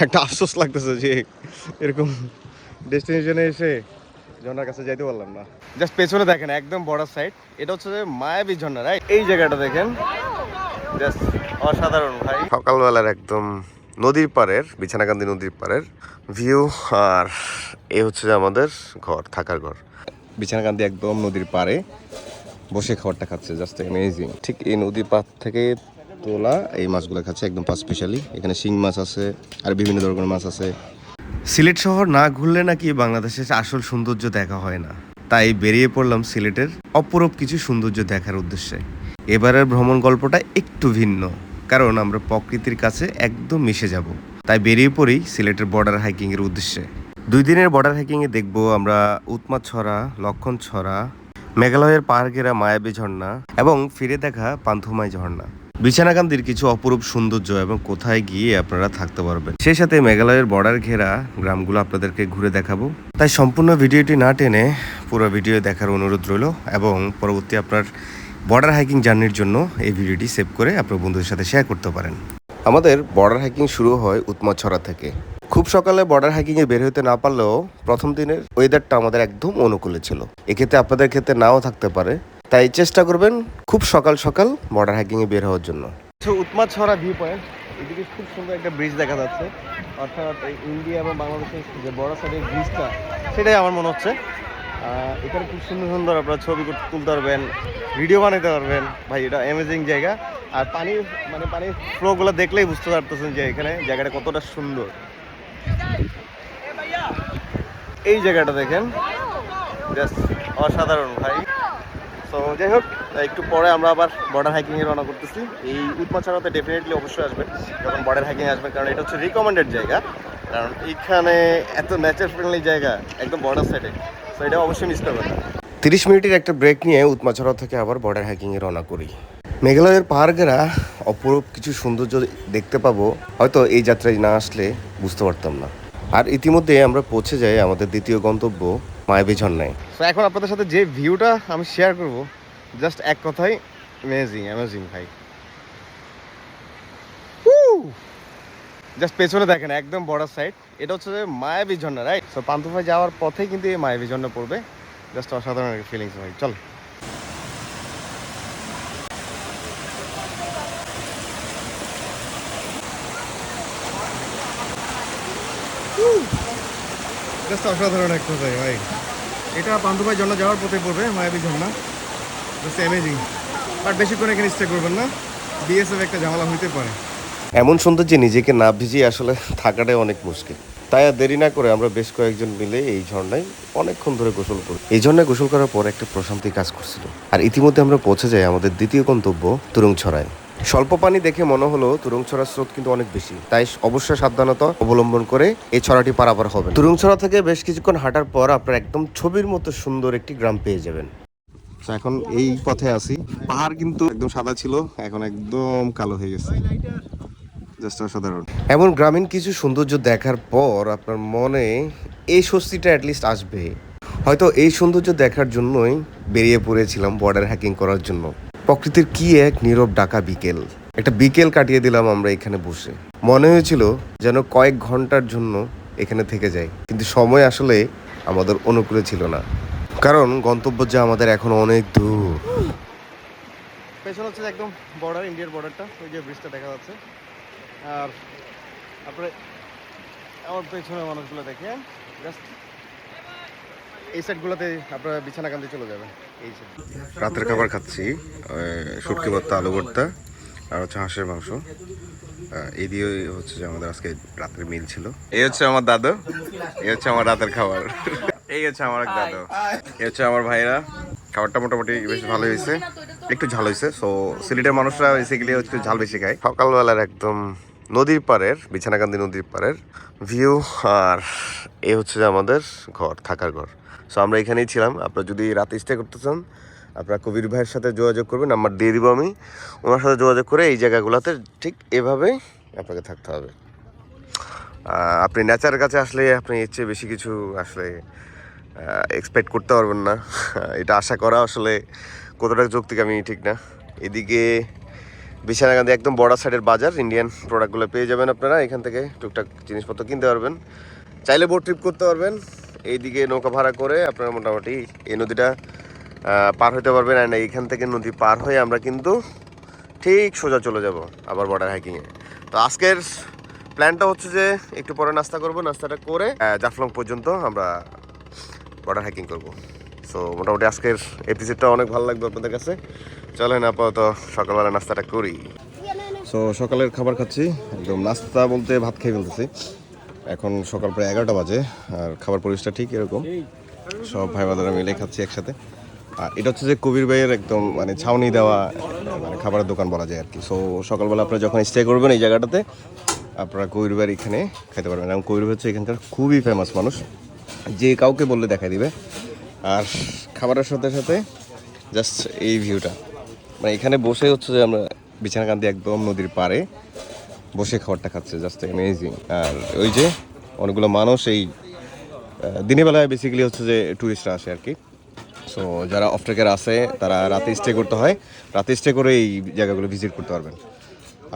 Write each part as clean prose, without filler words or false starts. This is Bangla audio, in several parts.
একটা আফসোস লাগতেছে যে এরকম ডেস্টিনেশনে এসে ঝর্ণার কাছে যাইতে পারলাম না। জাস্ট পেছনে দেখেন একদম বর্ডার সাইড, এটা হচ্ছে যে মায়াবী ঝর্ণা, রাইট? এই জায়গাটা দেখেন, জাস্ট অসাধারণ ভাই। সকালবেলার একদম নদীর পাড়ের, বিছানাকান্দি নদীর পাড়ের ভিউ। আর এ হচ্ছে যে আমাদের ঘর, থাকার ঘর। বিছানাকান্দি একদম নদীর পাড়ে বসে খাবারটা খাচ্ছে, জাস্ট অ্যামেজিং। ঠিক এই নদীর পাড় থেকে তোলা এই মাছগুলো খাচ্ছে, একদম স্পেশালি। এখানে শিং মাছ আছে আর বিভিন্ন ধরনের মাছ আছে। সিলেট শহর না ঘুরলে নাকি বাংলাদেশের আসল সৌন্দর্য দেখা হয় না, তাই বেরিয়ে পড়লাম সিলেটের অপরূপ কিছু সৌন্দর্য দেখার উদ্দেশ্যে। এবারের ভ্রমণ গল্পটা একটু ভিন্ন, কারণ আমরা প্রকৃতির কাছে একদম মিশে যাব। তাই বেরিয়ে পড়ি সিলেটের বর্ডার হাইকিংয়ের উদ্দেশ্যে। 2 দিনের বর্ডার হাইকিংয়ে দেখব আমরা উৎমাছড়া, লক্ষণছড়া, মেঘালয়ের পাহাড় ঘেরা মায়াবী ঝর্ণা এবং ফিরে দেখা পান্থুমাই ঝর্ণা, বিছানাকান্দির কিছু অপরূপ সৌন্দর্য এবং কোথায় গিয়ে আপনারা থাকতে পারবেন। সেই সাথে মেঘালয়ের বর্ডার ঘেরা গ্রামগুলো আপনাদেরকে ঘুরে দেখাবো। তাই সম্পূর্ণ ভিডিওটি না টেনে পুরো ভিডিও দেখার অনুরোধ রইল, এবং পরবর্তী আপনার বর্ডার হাইকিং জার্নির জন্য এই ভিডিওটি সেভ করে আপনার বন্ধুদের সাথে শেয়ার করতে পারেন। আমাদের বর্ডার হাইকিং শুরু হয় উৎমাছড়া থেকে। খুব সকালে বর্ডার হাইকিংয়ে বের হতে না পারলেও প্রথম দিনের ওয়েদারটা আমাদের একদম অনুকূলে ছিল। এক্ষেত্রে আপনাদের ক্ষেত্রে নাও থাকতে পারে, তাই চেষ্টা করবেন খুব সকাল সকাল বর্ডার হাইকিংয়ে বের হওয়ার জন্য। উৎমাছড়া ভিউ পয়েন্ট, এদিকে খুব সুন্দর একটা ব্রিজ দেখা যাচ্ছে, অর্থাৎ ইন্ডিয়া এবং বাংলাদেশের যে বর্ডার সাইডের ব্রিজটা, সেটাই আমার মনে হচ্ছে। এখানে খুব সুন্দর সুন্দর আপনারা ছবি তুলতে পারবেন, ভিডিও বানাতে পারবেন। ভাই এটা অ্যামেজিং জায়গা। আর পানির ফ্লোগুলো দেখলেই বুঝতে পারতেছেন যে এখানে জায়গাটা কতটা সুন্দর। এই জায়গাটা দেখেন, জাস্ট অসাধারণ ভাই। তো যাই হোক, একটু পরে আমরা আবার বর্ডার হাইকিংয়ে রওনা করতেছি। এই উৎমাছড়াতে ডেফিনেটলি অবশ্যই আসবেন যখন বর্ডার হাইকিং আসবেন, কারণ এটা হচ্ছে রিকমেন্ডেড জায়গা। কারণ এইখানে এত নেচার ফ্রেন্ডলি জায়গা একদম বর্ডার সাইডে, তো এটা অবশ্যই মিস করবেন না। 30 মিনিটের একটা ব্রেক নিয়ে উৎমাছড়া থেকে আবার বর্ডার হাইকিংয়ে রওনা করি। মেঘালয়ের পাহাড় ঘেরা অপরূপ কিছু সৌন্দর্য দেখতে পাবো, হয়তো এই যাত্রায় না আসলে বুঝতে পারতাম না। আর ইতিমধ্যে আমরা পৌঁছে যাই আমাদের দ্বিতীয় গন্তব্য মায়াবী ঝর্ণায়। তো এখন আপনাদের সাথে যে ভিউটা আমি শেয়ার করব, জাস্ট এক কথাই অ্যামেজিং ভাই। জাস্ট পেছনে দেখেন একদম বর্ডার সাইড, এটা হচ্ছে যে মায়াবী ঝর্ণা, রাইট? তো পান্থুফাই যাওয়ার পথেই কিন্তু এই মায়াবী ঝর্ণা পড়বে। জাস্ট অসাধারণ একটা ফিলিংস ভাই। চল জাস্ট অসাধারণ একটা জায়গা ভাই। এটা পান্থুফাই ঝর্ণা যাওয়ার পথে পড়বে মায়াবী ঝর্ণা। Just amazing. বাট বেশিক্ষণ এখানে স্টে করবেন না, বিএসএফ একটা ঝামেলা হইতে পারে। এমন সৌন্দর্যে নিজেকে না ভিজিয়ে আসলে থাকাটাই অনেক মুশকিল। তাই আর দেরি না করে আমরা বেশ কয়েকজন মিলে এই ঝর্ণায় অনেকক্ষণ ধরে গোসল করি। এই ঝর্ণায় গোসল করার পর একটা প্রশান্তি কাজ করছিল। আর ইতিমধ্যে আমরা পৌঁছে যাই আমাদের দ্বিতীয় গন্তব্য তুরুংছড়ায়। স্বল্প পানি দেখে মনে হলো তুরুংছড়ার স্রোত কিন্তু অনেক বেশি, তাই অবশ্যই সাবধানতা অবলম্বন করে এই ছড়াটি পারাপার হবে। তুরুংছড়া থেকে বেশ কিছুক্ষণ হাঁটার পর আপনারা একদম ছবির মতো সুন্দর একটি গ্রাম পেয়ে যাবেন। এখন এই পথে আছি। পাহাড় কিন্তু একদম সাদা ছিল, এখন একদম কালো হয়ে গেছে। জাস্ট অসাধারণ। এমন গ্রামীণ কিছু সৌন্দর্য দেখার পর আপনার মনে এই স্বস্তিটা অ্যাটলিস্ট আসবে। হয়তো এই সৌন্দর্য দেখার জন্যই বেরিয়ে পড়েছিলাম বর্ডার হ্যাকিং করার জন্য। প্রকৃতির কি এক নীরব ডাকা বিকেল, একটা বিকেল কাটিয়ে দিলাম আমরা এখানে বসে। মনে হয়েছিল যেন কয়েক ঘন্টার জন্য এখানে থেকে যাই, কিন্তু সময় আসলে আমাদের অনুকূলে ছিল না, কারণ গন্তব্য যে আমাদের এখন অনেক দূর। পেছনে হচ্ছে একদম বর্ডার, ইন্ডিয়ার বর্ডারটা, ওই যে ব্রিজটা দেখা যাচ্ছে। আর আপনার আমার পেছনে মানুষগুলো দেখেন, জাস্ট এই সাইডগুলোতে আপনারা বিছানাকান্দি চলে যাবেন। এই রাতের খাবার খাচ্ছি, শুটকি ভর্তা, আলু ভর্তা আর হচ্ছে হাঁসের মাংস। এই দিয়ে হচ্ছে যে আমাদের আজকে রাতের মিল ছিল। এই হচ্ছে আমার দাদু, এই হচ্ছে আমার রাতের খাবার। এই হচ্ছে আমার এক দাদু, এই হচ্ছে আমার ভাইরা। খাবারটা মোটামুটি বেশ ভালো হয়েছে, একটু ঝাল হয়েছে। সো সিলেটের মানুষরা বেসিক্যালি হচ্ছে ঝাল বেশি খায়। সকালবেলার একদম নদীর পাড়ের, বিছানাকান্দি নদীর পাড়ের ভিউ। আর এ হচ্ছে যে আমাদের ঘর, থাকার ঘর। সো আমরা এখানেই ছিলাম। আপনারা যদি রাতে স্টে করতে চান, আপনারা কবির ভাইয়ের সাথে যোগাযোগ করবেন, নাম্বার দিয়ে দিব আমি। ওনার সাথে যোগাযোগ করে এই জায়গাগুলোতে ঠিক এভাবেই আপনাকে থাকতে হবে। আপনি নেচারের কাছে আসলে আপনি এর চেয়ে বেশি কিছু আসলে এক্সপেক্ট করতে পারবেন না। এটা আশা করা আসলে কতটা যৌক্তিক আমি ঠিক না। এদিকে বিছানাকান্দি একদম বর্ডার সাইডের বাজার, ইন্ডিয়ান প্রোডাক্টগুলো পেয়ে যাবেন আপনারা। এখান থেকে টুকটাক জিনিসপত্র কিনতে পারবেন, চাইলে বোট ট্রিপ করতে পারবেন। এইদিকে নৌকা ভাড়া করে আপনারা মোটামুটি এই নদীটা পার হতে পারবেন। অ্যান্ড এইখান থেকে নদী পার হয়ে আমরা কিন্তু ঠিক সোজা চলে যাব আবার বর্ডার হাইকিংয়ে। তো আজকের প্ল্যানটা হচ্ছে যে একটু পরে নাস্তা করব, নাস্তাটা করে জাফলং পর্যন্ত আমরা বর্ডার হাইকিং করব। সো মোটামুটি আজকের এপিসোডটা অনেক ভালো লাগবে আপনাদের কাছে। চলেন আপাতত সকালবেলা নাস্তাটা করি। সো সকালের খাবার খাচ্ছি, একদম নাস্তা বলতে ভাত খেয়ে ফেলতেছি। এখন সকাল প্রায় 11টা বাজে, আর খাবার পরিবেশটা ঠিক এরকম, সব ভাই বাদারা মিলে খাচ্ছি একসাথে। আর এটা হচ্ছে যে কবির ভাইয়ের একদম মানে ছাউনি দেওয়া মানে খাবারের দোকান বলা যায় আর কি। সো সকালবেলা আপনারা যখন স্টে করবেন এই জায়গাটাতে, আপনারা কবির ভাইয়ের এখানে খেতে পারবেন। এবং কবির ভাই হচ্ছে এখানকার খুবই ফেমাস মানুষ, যে কাউকে বললে দেখা দিবে। আর খাবারের সাথে সাথে জাস্ট এই ভিউটা, মানে এখানে বসে হচ্ছে যে আমরা বিছানাকান্দি একদম নদীর পাড়ে বসে খাবারটা খাচ্ছে, জাস্ট অ্যামেজিং। আর ওই যে অনেকগুলো মানুষ এই দিনের বেলায় বেসিক্যালি হচ্ছে যে ট্যুরিস্টরা আসে আর কি। সো যারা অফ ট্রেকার আছে তারা রাতে স্টে করতে হয়, রাতে স্টে করে এই জায়গাগুলো ভিজিট করতে পারবেন।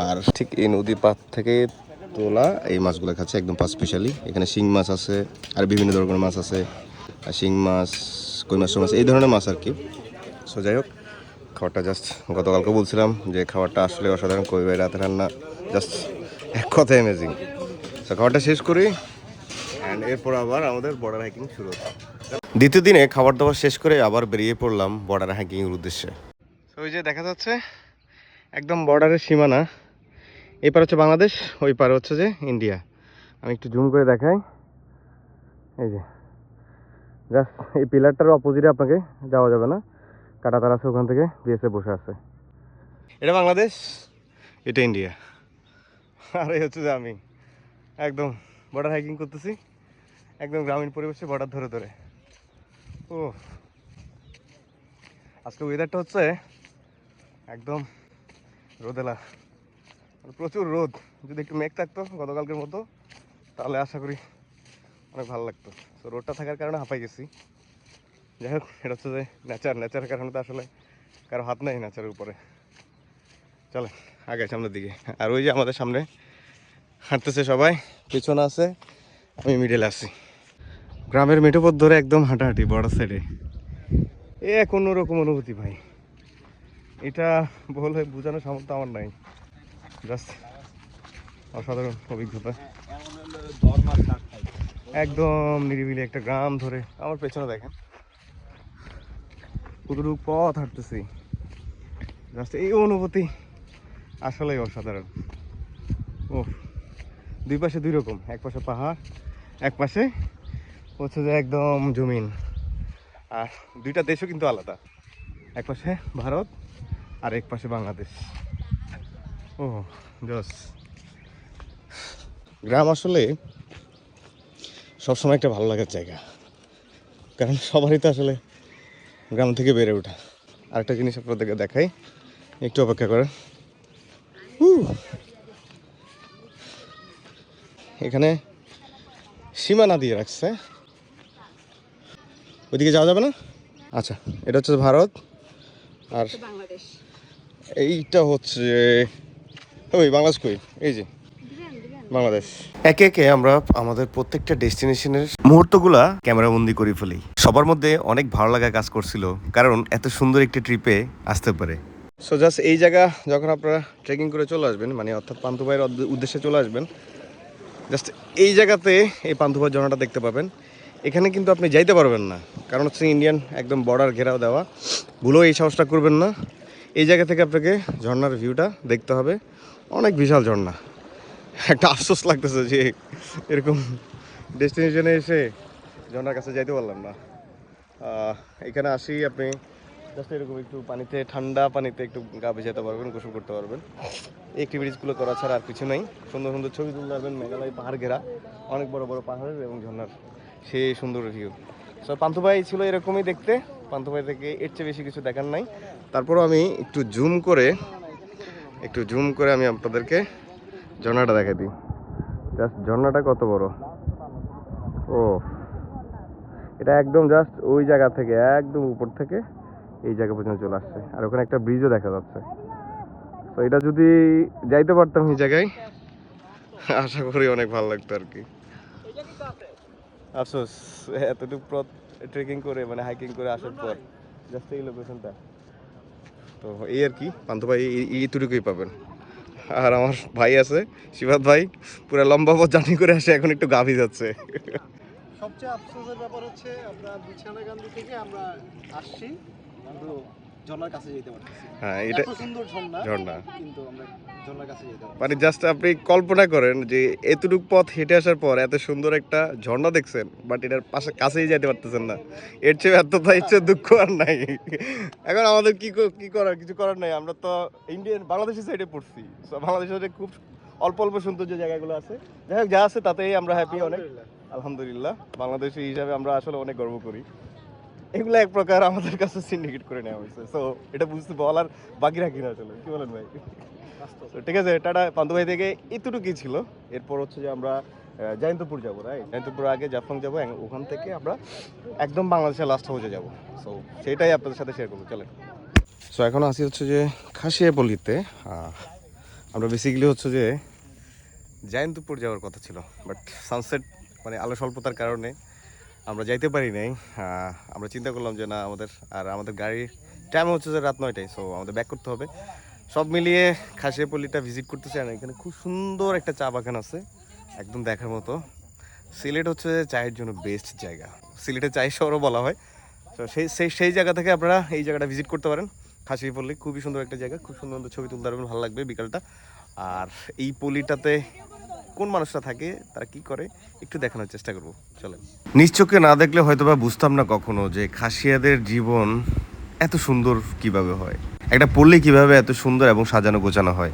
আর ঠিক এই নদীর পাড় থেকে তোলা এই মাছগুলো খাচ্ছে একদম স্পেশালি। এখানে শিং মাছ আছে আর বিভিন্ন ধরনের মাছ আছে, শিং মাছ, কই মাছ, মাছ এই ধরনের মাছ আর কি। সো যাই হোক, খাবারটা জাস্ট গতকালকে বলছিলাম যে খাবারটা আসলে অসাধারণ। কই ভাই রাতে রান্না জাস্ট এক কথায় অ্যামেজিং। সো খাবারটা শেষ করি, অ্যান্ড এরপর আবার আমাদের বর্ডার হাইকিং শুরু হতো। দ্বিতীয় দিনে খাবার দাবার শেষ করে আবার বেরিয়ে পড়লাম বর্ডার হাইকিংয়ের উদ্দেশ্যে। ওই যে দেখা যাচ্ছে একদম বর্ডারের সীমানা, এই পার হচ্ছে বাংলাদেশ, ওই পার হচ্ছে যে ইন্ডিয়া। আমি একটু জুম করে দেখাই, এই যে জাস্ট এই পিলারটার অপোজিটে আপনাকে যাওয়া যাবে না, কাঁটাতার আছে ওখান থেকে বিএসএফ বসে আছে। এটা বাংলাদেশ, এটা ইন্ডিয়া, আর এই হচ্ছে যে আমি একদম বর্ডার হাইকিং করতেছি, একদম গ্রামীণ পরিবেশে বর্ডার ধরে ধরে। ও আজকে ওয়েদারটা হচ্ছে একদম রোদেলা, প্রচুর রোদ। যদি একটু মেঘ থাকতো গতকালকের মতো তাহলে আশা করি অনেক ভালো লাগতো। তো রোদটা থাকার কারণে হাঁপাই গেছি। যাই হোক, এটা হচ্ছে যে নেচারের কারণে তো আসলে কারো হাত নেই নেচারের উপরে। চলে আগে সামনের দিকে। আর ওই যে আমাদের সামনে হাঁটতেছে সবাই, পেছনে আছে, আমি মিডলে আছি। গ্রামের মেঠো পথ ধরে একদম হাঁটাহাঁটি বর্ডার সাইডে, এ এক অন্যরকম অনুভূতি ভাই। এটা বলে বোঝানোর সামর্থ্য আমার নাই, জাস্ট অসাধারণ অভিজ্ঞতা। একদম নিরিবিলি একটা গ্রাম ধরে, আমার পেছনে দেখেন কতটুকু পথ হাঁটতেছি, জাস্ট এই অনুভূতি আসলেই অসাধারণ। ও দুই পাশে দুই রকম, এক পাশে পাহাড়, এক পাশে হচ্ছে যে একদম জমিন। আর দুইটা দেশও কিন্তু আলাদা, এক পাশে ভারত আর এক পাশে বাংলাদেশ। ও জস। গ্রাম আসলে সবসময় একটা ভালো লাগার জায়গা, কারণ সবারই তো আসলে গ্রাম থেকে বেড়ে ওঠা। আরেকটা জিনিস আপনাদেরকে দেখাই, একটু অপেক্ষা করেন। এখানে সীমানা দিয়ে রাখছে, ওইদিকে যাওয়া যাবে না। আচ্ছা, এটা হচ্ছে ভারত আর এইটা হচ্ছে ওই বাংলাদেশ। কই এই যে বাংলাদেশ। একে একে আমরা আমাদের প্রত্যেকটা ডেস্টিনেশনের মুহূর্তগুলা ক্যামেরাবন্দি করে ফেলি। সবার মধ্যে অনেক ভালো লাগা কাজ করছিল, কারণ এত সুন্দর একটি ট্রিপে আসতে পারে। সো জাস্ট এই জায়গা যখন আপনারা ট্রেকিং করে চলে আসবেন, মানে অর্থাৎ পান্থুভাইয়ের উদ্দেশ্যে চলে আসবেন, জাস্ট এই জায়গাতে এই পান্থুভাই ঝর্ণাটা দেখতে পাবেন। এখানে কিন্তু আপনি যাইতে পারবেন না, কারণ হচ্ছে ইন্ডিয়ান একদম বর্ডার ঘেরাও দেওয়া। ভুলেও এই সাহসটা করবেন না। এই জায়গা থেকে আপনাকে ঝর্ণার ভিউটা দেখতে হবে, অনেক বিশাল ঝর্ণা। একটা আফসোস লাগতেছে যে এরকম ডেস্টিনেশনে এসে ঝর্ণার কাছে যাইতে পারলাম না। এখানে আসি আপনি জাস্ট এরকম একটু পানিতে, ঠান্ডা পানিতে একটু গা ভেজাতে পারবেন, গোসল করতে পারবেন। এই অ্যাক্টিভিটিসগুলো করা ছাড়া আর কিছু নাই। সুন্দর সুন্দর ছবি তুলতে পারবেন, মেঘালয় পাহাড় ঘেরা, অনেক বড় বড় পাহাড় এবং ঝর্ণার সেই সুন্দর ভিউ। সো পান্থুভাই ছিল এরকমই দেখতে, পান্থুভাই থেকে এর চেয়ে বেশি কিছু দেখার নাই। তারপরও আমি একটু জুম করে আমি আপনাদেরকে ঝর্ণাটা দেখাই দিই। জাস্ট ঝর্ণাটা কত বড়! ও এটা একদম জাস্ট ওই জায়গা থেকে একদম উপর থেকে এই জায়গা পর্যন্ত চলে আসছে, আর ওখানে একটা ব্রিজও দেখা যাচ্ছে। তো এটা যদি যাইতে পারতাম এই জায়গায় আশা করি অনেক ভালো লাগতো আর কি। আফসোস এতটুকু পথ ট্রেকিং করে মানে হাইকিং করে আসার পর জাস্ট এই লোকেশনটা, তো এই আর কি পান্থ ভাই এইটুকুই পাবেন। আর আমার ভাই আছে শিবাত ভাই, পুরো লম্বা পথ জার্নি করে আসে, এখন একটু গাভী যাচ্ছে। সবচেয়ে আফসোসের ব্যাপার হচ্ছে আমরা বিছানাকান্দি থেকে আমরা আসছি কিন্তু ঝর্ণার কাছে যেতে পারতেছি না। হ্যাঁ এটা এত সুন্দর ঝর্ণা ঝর্ণা, কিন্তু আমরা ঝর্ণার কাছে যেতে পারছি মানে জাস্ট আপনি কল্পনা করেন যে এতটুকু পথ হেঁটে আসার পর এত সুন্দর একটা ঝর্ণা দেখছেন, বাট এটার পাশে কাছেই যেতে পারতেছেন না। এর চেয়ে ব্যর্থতা, এর চেয়ে দুঃখ আর নাই। এখন আমাদের কি করার, কিছু করার নাই। আমরা তো ইন্ডিয়ান বাংলাদেশের সাইডে পড়ছি, তো বাংলাদেশের খুব অল্প অল্প সুন্দর যে জায়গাগুলো আছে, যাই হোক যা আছে তাতেই আমরা হ্যাপি অনেক, আলহামদুলিল্লাহ। বাংলাদেশি হিসাবে আমরা আসলে অনেক গর্ব করি। এগুলো এক প্রকার আমাদের কাছে সিন্ডিকেট করে নেওয়া হয়েছে, সো এটা বুঝতে বলার বাকি রাখি না আসলে, কি বলেন ভাই? তো ঠিক আছে, টাটা। পান্থ ভাই থেকে এতটুকুই ছিল। এরপর হচ্ছে যে আমরা জয়ন্তপুর যাবো, রাইট? জয়ন্তপুর আগে জাফলং যাবো, ওখান থেকে আমরা একদম বাংলাদেশের লাস্ট হাউসে যাবো। সো সেটাই আপনাদের সাথে শেয়ার করবো, চলেন। সো এখন আসি হচ্ছে যে খাসিয়াপল্লিতে। আমরা বেসিক্যালি হচ্ছে যে জয়ন্তপুর যাওয়ার কথা ছিল, বাট সানসেট মানে আলো স্বল্পতার কারণে আমরা যাইতে পারি নাই। আমরা চিন্তা করলাম যে না, আমাদের গাড়ির টাইম হচ্ছে যে রাত 9টায়, সো আমাদের ব্যাক করতে হবে। সব মিলিয়ে খাসিয়াপল্লিটা ভিজিট করতে চাই না। এখানে খুব সুন্দর একটা চা বাগান আছে, একদম দেখার মতো। সিলেট হচ্ছে চায়ের জন্য বেস্ট জায়গা, সিলেটের চায়ের শহরও বলা হয়। তো সেই জায়গা থেকে আপনারা এই জায়গাটা ভিজিট করতে পারেন। খাসিয়াপল্লি খুবই সুন্দর একটা জায়গা, খুব সুন্দর সুন্দর ছবি তুলতে পারবেন, ভালো লাগবে বিকালটা। আর এই পল্লিটাতে কোন মানুষরা থাকে, তারা কি করে, একটু দেখানোর চেষ্টা করবো, চলেন। নিজ চোখে না দেখলে হয়তোবা বুঝতাম না কখনো যে খাসিয়াদের জীবন এত সুন্দর কিভাবে হয়, একটা পল্লী কিভাবে এত সুন্দর এবং সাজানো গোছানো হয়।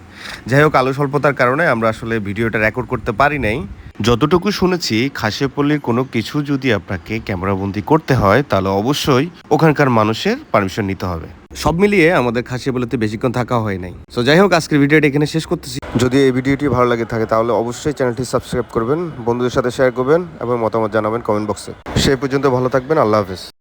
যাই হোক, আলো স্বল্পতার কারণে আমরা আসলে ভিডিওটা রেকর্ড করতে পারি নাই। যতটুকু শুনেছি, খাসিয়াপল্লির কোনো কিছু যদি আপনাকে ক্যামেরাবন্দি করতে হয় তাহলে অবশ্যই ওখানকার মানুষের পারমিশন নিতে হবে। সব মিলিয়ে আমাদের খাসিয়াপল্লিতে বেশিক্ষণ থাকা হয় নাই। তো যাই হোক, আজকের ভিডিওটা এখানে শেষ করতেছি। যদি এই ভিডিওটি ভালো লাগে থাকে তাহলে অবশ্যই চ্যানেলটি সাবস্ক্রাইব করবেন, বন্ধুদের সাথে শেয়ার করবেন এবং মতামত জানাবেন কমেন্ট বক্সে। সেই পর্যন্ত ভালো থাকবেন, আল্লাহ হাফেজ।